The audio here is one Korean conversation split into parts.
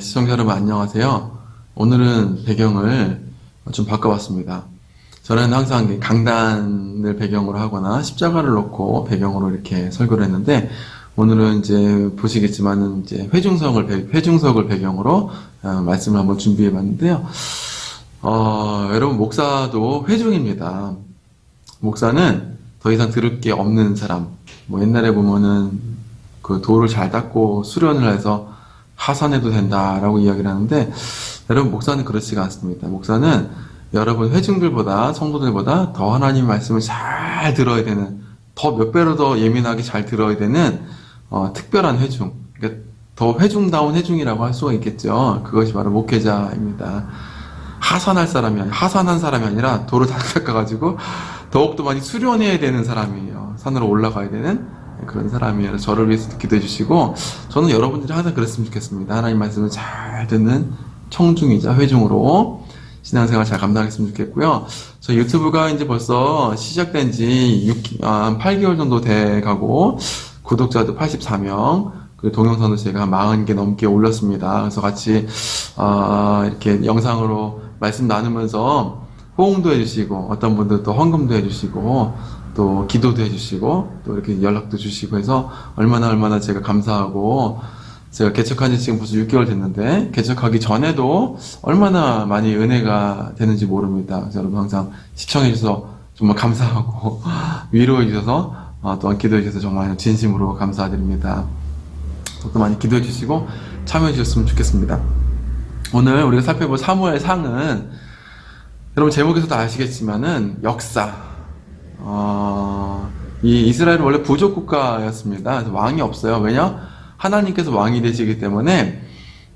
시청자 여러분 안녕하세요. 오늘은 배경을 좀 바꿔봤습니다. 저는 항상 강단을 배경으로 하거나 십자가를 놓고 배경으로 이렇게 설교를 했는데, 오늘은 이제 보시겠지만은 이제 회중석을 배경으로 말씀을 한번 준비해 봤는데요. 여러분, 목사도 회중입니다. 목사는 더 이상 들을 게 없는 사람. 옛날에 보면은 그 돌을 잘 닦고 수련을 해서 하산해도 된다라고 이야기를 하는데, 여러분, 목사는 그렇지가 않습니다. 목사는 여러분 회중들보다, 성도들보다 더 하나님의 말씀을 잘 들어야 되는, 더 몇 배로 더 예민하게 잘 들어야 되는 특별한 회중, 그러니까 더 회중다운 회중이라고 할 수가 있겠죠. 그것이 바로 목회자입니다. 하산한 사람이 아니라 돌을 다 닦아가지고 더욱더 많이 수련해야 되는 사람이에요. 산으로 올라가야 되는 그런 사람이에요. 저를 위해서 기도해 주시고, 저는 여러분들이 항상 그랬으면 좋겠습니다. 하나님 말씀을 잘 듣는 청중이자 회중으로 신앙생활 잘 감당했으면 좋겠고요. 저 유튜브가 이제 벌써 시작된 지 8개월 정도 돼 가고, 구독자도 84명, 그 동영상도 제가 한 40개 넘게 올렸습니다. 그래서 같이 이렇게 영상으로 말씀 나누면서 호응도 해주시고, 어떤 분들 또 헌금도 해주시고, 또 기도도 해주시고, 또 이렇게 연락도 주시고 해서 얼마나 제가 감사하고, 제가 개척한 지 지금 벌써 6개월 됐는데, 개척하기 전에도 얼마나 많이 은혜가 되는지 모릅니다. 그래서 여러분 항상 시청해주셔서 정말 감사하고, 위로해주셔서, 또한 기도해주셔서 정말 진심으로 감사드립니다. 또 많이 기도해주시고 참여해주셨으면 좋겠습니다. 오늘 우리가 살펴볼 사무엘 상은, 여러분 제목에서도 아시겠지만은 역사. 이 이스라엘은 원래 부족 국가였습니다. 그래서 왕이 없어요. 왜냐? 하나님께서 왕이 되시기 때문에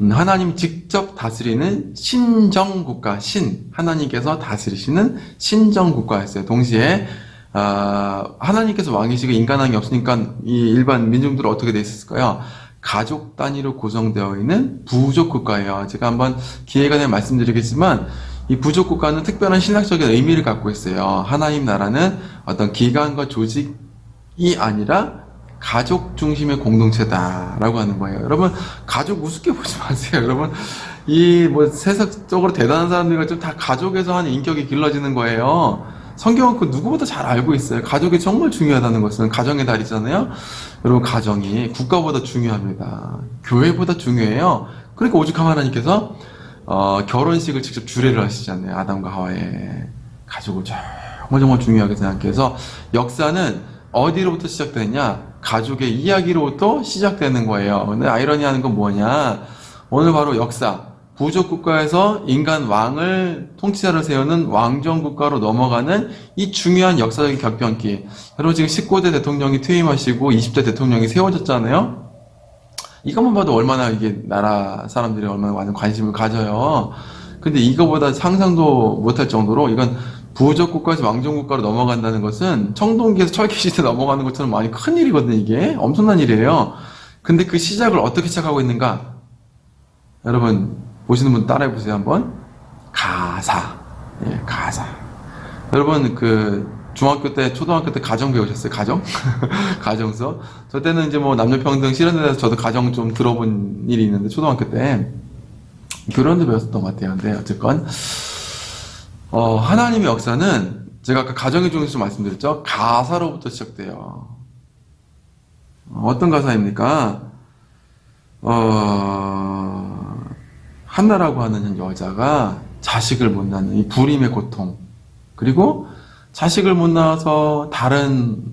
하나님 직접 다스리는 신정국가, 하나님께서 다스리시는 신정국가였어요. 동시에 하나님께서 왕이시고 인간왕이 없으니까 이 일반 민중들은 어떻게 돼 있었을까요? 가족 단위로 구성되어 있는 부족 국가예요. 제가 한번 기회가 되면 말씀드리겠지만, 이 부족 국가는 특별한 신학적인 의미를 갖고 있어요. 하나님 나라는 어떤 기관과 조직이 아니라 가족 중심의 공동체다라고 하는 거예요. 여러분, 가족 우습게 보지 마세요. 여러분, 세상적으로 대단한 사람들과 좀 다 가족에서 하는 인격이 길러지는 거예요. 성경은 그 누구보다 잘 알고 있어요. 가족이 정말 중요하다는 것은. 가정의 달이잖아요. 여러분, 가정이 국가보다 중요합니다. 교회보다 중요해요. 그러니까 오죽 하나님께서 결혼식을 직접 주례를 하시잖아요. 아담과 하와의 가족을 정말 중요하게 생각해서, 역사는 어디로부터 시작되느냐? 가족의 이야기로부터 시작되는 거예요. 근데 아이러니한 건 뭐냐? 오늘 바로 역사, 부족 국가에서 인간 왕을, 통치자를 세우는 왕정 국가로 넘어가는 이 중요한 역사적인 격변기. 여러분, 지금 19대 대통령이 퇴임하시고 20대 대통령이 세워졌잖아요. 이것만 봐도 얼마나 이게 나라 사람들이 얼마나 많은 관심을 가져요. 근데 이거보다 상상도 못할 정도로, 이건 부족 국가에서 왕정 국가로 넘어간다는 것은 청동기에서 철기시대 넘어가는 것처럼 많이 큰 일이거든요. 이게 엄청난 일이에요. 근데 그 시작을 어떻게 시작하고 있는가? 여러분, 보시는 분 따라해 보세요. 한번. 가사. 예, 가사. 여러분, 중학교 때, 초등학교 때 가정 배우셨어요? 가정? 가정 수업? 저 때는 이제 남녀평등 실현에 대해서 저도 가정 좀 들어본 일이 있는데, 초등학교 때 교련도 배웠었던 것 같아요. 근데 어쨌건 하나님의 역사는, 제가 아까 가정의 중에서 말씀드렸죠? 가사로부터 시작돼요. 어떤 가사입니까? 한나라고 하는 여자가 자식을 못 낳는 이 불임의 고통, 그리고 자식을 못 낳아서 다른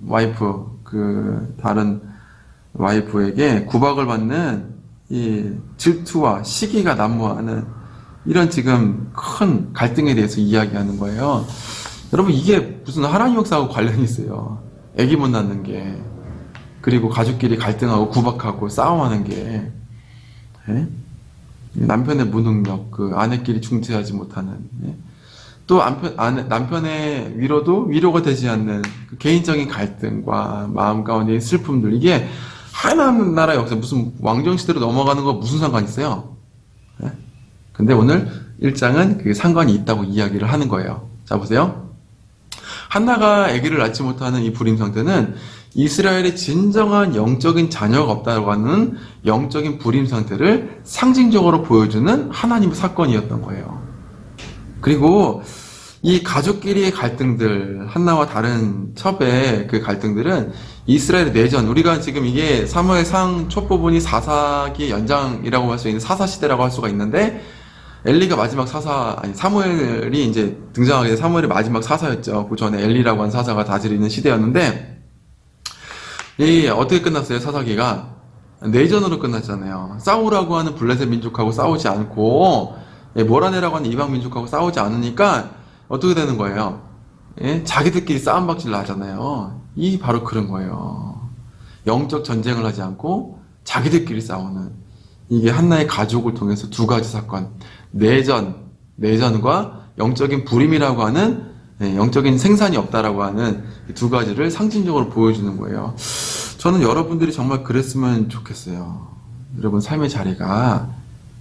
와이프에게 구박을 받는 이 질투와 시기가 난무하는 이런 지금 큰 갈등에 대해서 이야기하는 거예요. 여러분, 이게 무슨 하나님 역사하고 관련이 있어요. 아기 못 낳는 게, 그리고 가족끼리 갈등하고 구박하고 싸움하는 게, 예? 남편의 무능력, 아내끼리 중재하지 못하는, 예? 또 남편의 위로가 되지 않는 그 개인적인 갈등과 마음 가운데의 슬픔들, 이게 하나나라 역사, 무슨 왕정시대로 넘어가는 거 무슨 상관이 있어요? 예? 근데 오늘 1장은 그게 상관이 있다고 이야기를 하는 거예요. 자, 보세요. 한나가 아기를 낳지 못하는 이 불임 상태는 이스라엘의 진정한 영적인 자녀가 없다고 하는 영적인 불임 상태를 상징적으로 보여주는 하나님의 사건이었던 거예요. 그리고 이 가족끼리의 갈등들, 한나와 다른 첩의 그 갈등들은 이스라엘의 내전, 우리가 지금 이게 사무엘상 첫 부분이 사사기의 연장이라고 할 수 있는 사사시대라고 할 수가 있는데, 엘리가 마지막 사무엘이 이제 등장하게 된 사무엘의 마지막 사사였죠. 그 전에 엘리라고 하는 사사가 다스리는 시대였는데, 이 어떻게 끝났어요? 사사기가 내전으로 끝났잖아요. 싸우라고 하는 블레셋 민족하고 싸우지 않고, 모라네라고 하는 이방 민족하고 싸우지 않으니까 어떻게 되는 거예요? 예? 자기들끼리 싸움박질을 하잖아요. 이 바로 그런 거예요. 영적 전쟁을 하지 않고 자기들끼리 싸우는, 이게 한나의 가족을 통해서 두 가지 사건, 내전과 영적인 불임이라고 하는, 영적인 생산이 없다라고 하는 이 두 가지를 상징적으로 보여주는 거예요. 저는 여러분들이 정말 그랬으면 좋겠어요. 여러분 삶의 자리가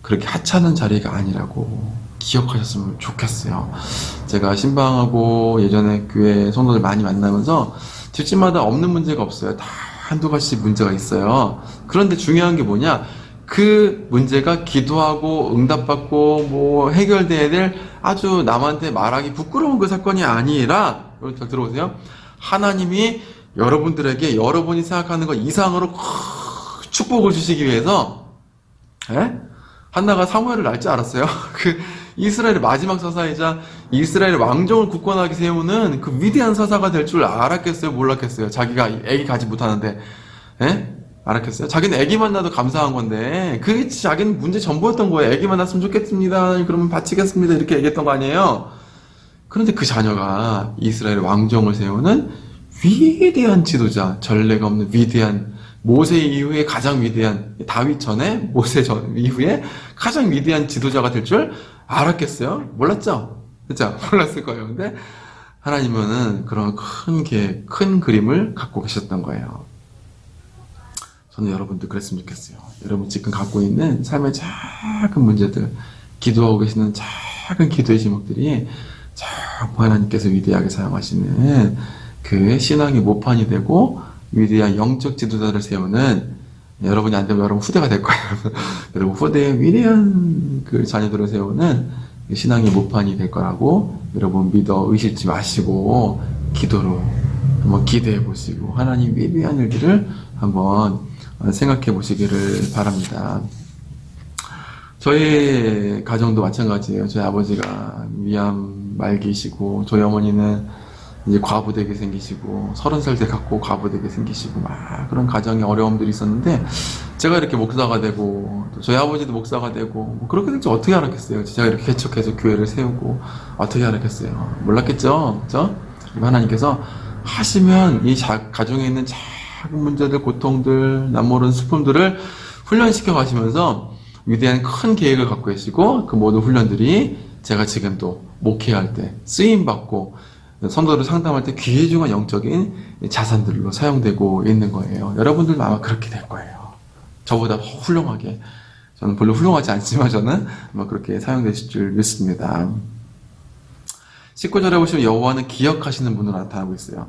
그렇게 하찮은 자리가 아니라고 기억하셨으면 좋겠어요. 제가 신방하고 예전에 교회 성도들 많이 만나면서 집집마다 없는 문제가 없어요. 다 한두 가지 문제가 있어요. 그런데 중요한 게 뭐냐? 그 문제가 기도하고 응답받고 뭐 해결돼야 될 아주 남한테 말하기 부끄러운 그 사건이 아니라, 여러분 잘 들어보세요. 하나님이 여러분들에게 여러분이 생각하는 것 이상으로 축복을 주시기 위해서, 한나가 사무엘을 낳을 줄 알았어요? 그 이스라엘의 마지막 사사이자 이스라엘의 왕정을 굳건하게 세우는 그 위대한 사사가 될 줄 알았겠어요? 몰랐겠어요? 자기가 애기 가지 못하는데, 알았겠어요? 자기는 애기 만나도 감사한 건데, 그게 자기는 문제 전부였던 거예요. 애기 만났으면 좋겠습니다. 그러면 바치겠습니다. 이렇게 얘기했던 거 아니에요? 그런데 그 자녀가 이스라엘 왕정을 세우는 위대한 지도자, 전례가 없는 위대한, 모세 이후에 가장 위대한, 다윗 전에 모세 전 이후에 가장 위대한 지도자가 될 줄 알았겠어요? 몰랐죠? 그렇죠? 몰랐을 거예요. 근데 하나님은 그런 큰 계획, 큰 그림을 갖고 계셨던 거예요. 저는 여러분도 그랬으면 좋겠어요. 여러분 지금 갖고 있는 삶의 작은 문제들, 기도하고 계시는 작은 기도의 제목들이 정말 하나님께서 위대하게 사용하시는 그 신앙의 모판이 되고 위대한 영적 지도자를 세우는, 여러분이 안 되면 여러분 후대가 될 거예요. 여러분 후대의 위대한 그 자녀들을 세우는 신앙의 모판이 될 거라고 여러분 믿어 의심치 마시고 기도로 한번 기대해 보시고 하나님 위대한 일들을 한번 생각해 보시기를 바랍니다. 저희 가정도 마찬가지예요. 저희 아버지가 위암 말기시고, 저희 어머니는 이제 과부되게 생기시고, 30살 돼 갖고 과부되게 생기시고, 막 그런 가정에 어려움들이 있었는데, 제가 이렇게 목사가 되고, 또 저희 아버지도 목사가 되고, 뭐 그렇게 될지 어떻게 알았겠어요? 제가 이렇게 개척해서 교회를 세우고, 어떻게 알았겠어요? 몰랐겠죠? 그죠? 하나님께서 하시면 이 가정에 있는 작은 문제들, 고통들, 남모르는 슬픔들을 훈련시켜 가시면서 위대한 큰 계획을 갖고 계시고, 그 모든 훈련들이 제가 지금 또 목회할 때 쓰임받고 성도를 상담할 때 귀중한 영적인 자산들로 사용되고 있는 거예요. 여러분들도 아마 그렇게 될 거예요. 저보다 훌륭하게. 저는 별로 훌륭하지 않지만 저는 아마 그렇게 사용되실 줄 믿습니다. 19절에 보시면 여호와는 기억하시는 분으로 나타나고 있어요.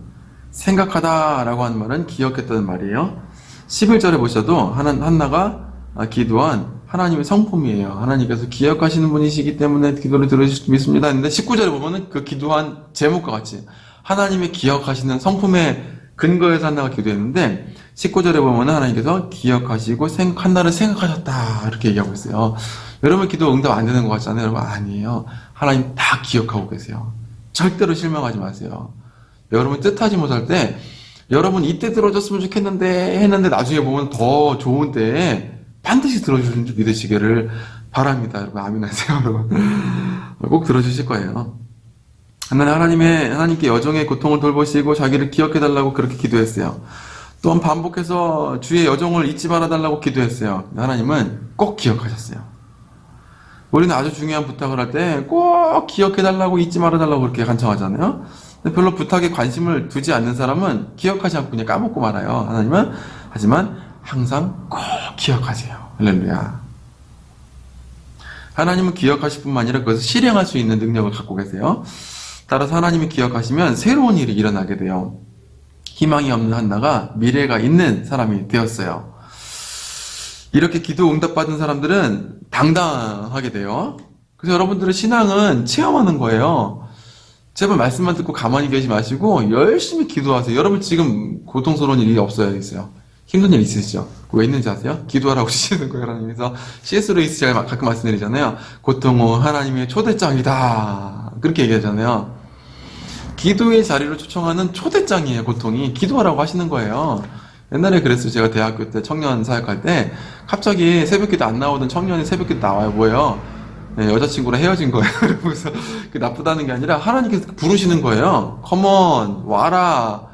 생각하다 라고 하는 말은 기억했다는 말이에요. 11절에 보셔도 한나가 기도한 하나님의 성품이에요. 하나님께서 기억하시는 분이시기 때문에 기도를 들으실 수 믿습니다 했는데, 19절에 보면은 그 기도한 제목과 같이 하나님의 기억하시는 성품의 근거에서 한나가 기도했는데, 19절에 보면은 하나님께서 기억하시고 한나를 생각하셨다 이렇게 얘기하고 있어요. 여러분 기도 응답 안 되는 것 같잖아요. 여러분 아니에요. 하나님 다 기억하고 계세요. 절대로 실망하지 마세요. 여러분 뜻하지 못할 때, 여러분 이때 들어줬으면 좋겠는데 했는데 나중에 보면 더 좋은 때에 반드시 들어주실 줄 믿으시기를 바랍니다. 여러분 아멘 하세요. 여러분 꼭 들어주실 거예요. 하나님께 여정의 고통을 돌보시고 자기를 기억해달라고 그렇게 기도했어요. 또한 반복해서 주의 여정을 잊지 말아달라고 기도했어요. 하나님은 꼭 기억하셨어요. 우리는 아주 중요한 부탁을 할 때 꼭 기억해달라고 잊지 말아달라고 그렇게 간청하잖아요. 근데 별로 부탁에 관심을 두지 않는 사람은 기억하지 않고 그냥 까먹고 말아요. 하나님은 하지만 항상 꼭 기억하세요. 할렐루야. 하나님은 기억하실 뿐만 아니라 그것을 실행할 수 있는 능력을 갖고 계세요. 따라서 하나님이 기억하시면 새로운 일이 일어나게 돼요. 희망이 없는 한나가 미래가 있는 사람이 되었어요. 이렇게 기도 응답받은 사람들은 당당하게 돼요. 그래서 여러분들의 신앙은 체험하는 거예요. 제발 말씀만 듣고 가만히 계시지 마시고 열심히 기도하세요. 여러분 지금 고통스러운 일이 있어요. 힘든 일 있으시죠? 왜 있는지 아세요? 기도하라고 주시는 거예요. 하나님께서 C.S. 루이스 제가 가끔 말씀드리잖아요. 고통은 하나님의 초대장이다. 그렇게 얘기하잖아요. 기도의 자리로 초청하는 초대장이에요. 고통이. 기도하라고 하시는 거예요. 옛날에 그랬어요. 제가 대학교 때 청년 사역할 때 갑자기 새벽기도 안 나오던 청년이 새벽기도 나와요. 뭐예요? 네, 여자친구랑 헤어진 거예요. 그래서 그 나쁘다는 게 아니라 하나님께서 부르시는 거예요. 컴온 와라.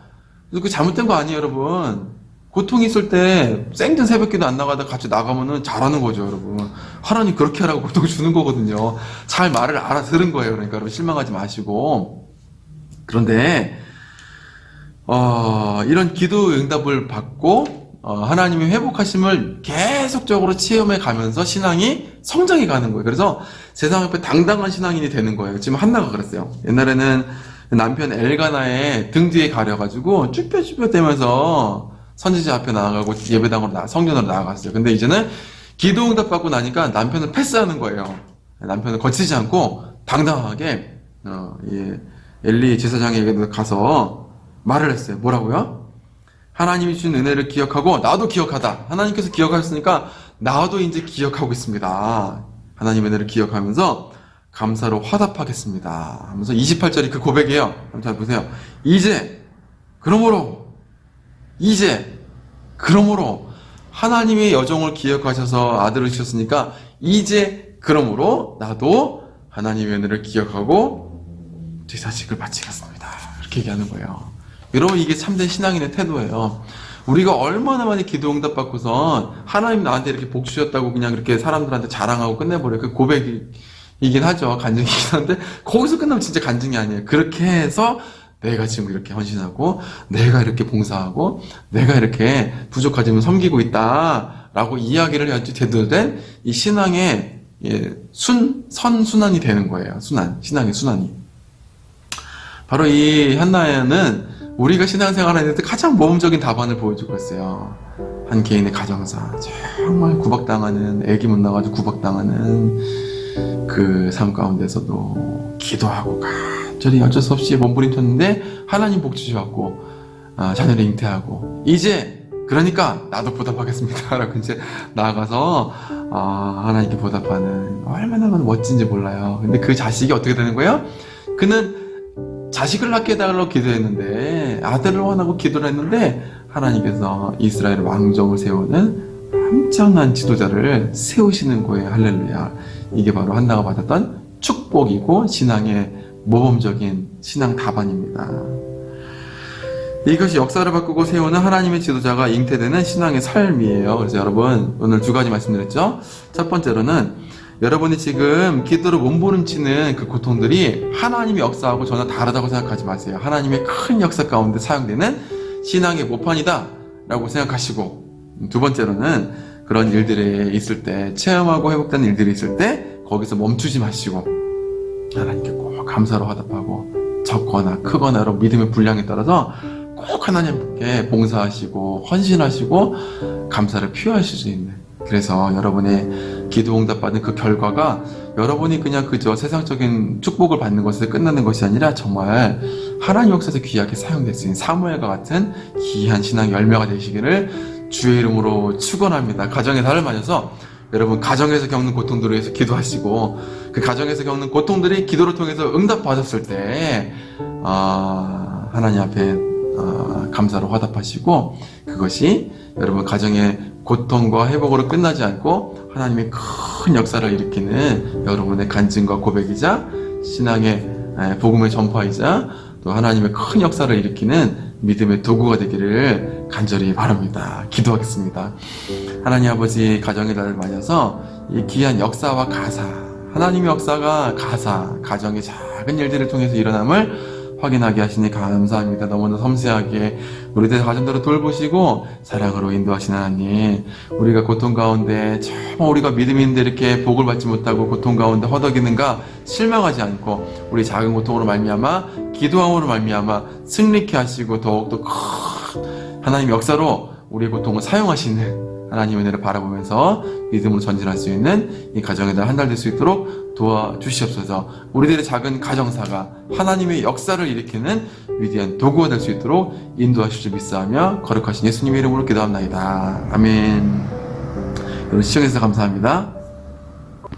그 잘못된 거 아니에요, 여러분. 고통이 있을 때 생전 새벽기도 안 나가다가 같이 나가면은 잘하는 거죠, 여러분. 하나님 그렇게 하라고 고통 주는 거거든요. 잘 말을 알아들은 거예요. 그러니까 여러분 실망하지 마시고. 그런데 이런 기도 응답을 받고 하나님의 회복하심을 계속적으로 체험해 가면서 신앙이 성장해 가는 거예요. 그래서 세상 앞에 당당한 신앙인이 되는 거예요. 지금 한나가 그랬어요. 옛날에는 남편 엘가나의 등 뒤에 가려가지고 쭈뼛쭈뼛대면서 선지자 앞에 나아가고 예배당으로 성전으로 나아갔어요. 근데 이제는 기도 응답 받고 나니까 남편을 패스하는 거예요. 남편을 거치지 않고 당당하게 엘리 제사장에게 가서 말을 했어요. 뭐라고요? 하나님이 주신 은혜를 기억하고 나도 기억하다. 하나님께서 기억하셨으니까 나도 이제 기억하고 있습니다. 하나님의 은혜를 기억하면서 감사로 화답하겠습니다. 하면서 28절이 그 고백이에요. 잘 보세요. 그러므로 하나님의 여정을 기억하셔서 아들을 주셨으니까 그러므로 나도 하나님의 은혜를 기억하고 제 자식을 바치겠습니다. 이렇게 얘기하는 거예요. 여러분 이게 참된 신앙인의 태도예요. 우리가 얼마나 많이 기도 응답 받고선 하나님 나한테 이렇게 복 주셨다고 그냥 그렇게 사람들한테 자랑하고 끝내버려요. 그 고백이긴 하죠. 간증이긴 한데 거기서 끝나면 진짜 간증이 아니에요. 그렇게 해서 내가 지금 이렇게 헌신하고 내가 이렇게 봉사하고 내가 이렇게 부족하지만 섬기고 있다라고 이야기를 해야지 제대로 된 이 신앙의 선순환이 되는 거예요. 신앙의 순환이. 바로 이 한나는 우리가 신앙생활하는 데 가장 모범적인 답안을 보여주고 있어요. 한 개인의 가정사, 정말 구박당하는, 애기 못 나가지고 구박당하는 그 삶 가운데서도 기도하고 간절히 어쩔 수 없이 몸부림쳤는데 하나님 복 주셔갖고 자녀를 잉태하고 그러니까 나도 보답하겠습니다 라고 이제 나아가서 하나님께 보답하는, 얼마나 멋진지 몰라요. 근데 그 자식이 어떻게 되는 거예요? 그는 자식을 낳게 해달라고 기도했는데, 아들을 원하고 기도를 했는데 하나님께서 이스라엘 왕정을 세우는 엄청난 지도자를 세우시는 거예요. 할렐루야. 이게 바로 한나가 받았던 축복이고 신앙의 모범적인 신앙 답안입니다. 이것이 역사를 바꾸고 세우는 하나님의 지도자가 잉태되는 신앙의 삶이에요. 그래서 여러분 오늘 두 가지 말씀드렸죠. 첫 번째로는 여러분이 지금 기도로 몸부림치는 그 고통들이 하나님의 역사하고 전혀 다르다고 생각하지 마세요. 하나님의 큰 역사 가운데 사용되는 신앙의 모판이다 라고 생각하시고, 두 번째로는 그런 일들이 있을 때, 체험하고 회복되는 일들이 있을 때 거기서 멈추지 마시고 하나님께 꼭 감사로 화답하고, 적거나 크거나 여러분 믿음의 분량에 따라서 꼭 하나님께 봉사하시고 헌신하시고 감사를 표하실 수 있는, 그래서 여러분의 기도 응답 받는 그 결과가 여러분이 그냥 그저 세상적인 축복을 받는 것에 끝나는 것이 아니라 정말 하나님 역사에서 귀하게 사용될 수 있는 사무엘과 같은 귀한 신앙 열매가 되시기를 주의 이름으로 축원합니다. 가정의 달을 맞아서 여러분 가정에서 겪는 고통들을 위해서 기도하시고, 그 가정에서 겪는 고통들이 기도를 통해서 응답받았을 때 하나님 앞에 감사로 화답하시고, 그것이 여러분 가정의 고통과 회복으로 끝나지 않고 하나님의 큰 역사를 일으키는 여러분의 간증과 고백이자 신앙의 복음의 전파이자 또 하나님의 큰 역사를 일으키는 믿음의 도구가 되기를 간절히 바랍니다. 기도하겠습니다. 하나님 아버지, 가정의 달을 맞아서 이 귀한 역사와 가사, 하나님의 역사가 가정의 작은 일들을 통해서 일어남을 확인하게 하시니 감사합니다. 너무나 섬세하게 우리들 가정들을 돌보시고 사랑으로 인도하시는 하나님, 우리가 고통 가운데 정말 우리가 믿음이 있는데 이렇게 복을 받지 못하고 고통 가운데 허덕이는가 실망하지 않고 우리 작은 고통으로 말미암아 기도함으로 말미암아 승리케 하시고 더욱더 큰 하나님 역사로 우리의 고통을 사용하시는 하나님의 은혜를 바라보면서 믿음으로 전진할 수 있는 이 가정에들 한 달 될 수 있도록 도와주시옵소서. 우리들의 작은 가정사가 하나님의 역사를 일으키는 위대한 도구가 될 수 있도록 인도하실 줄 믿사하며 거룩하신 예수님의 이름으로 기도합나이다. 아멘. 여러분 시청해주셔서 감사합니다.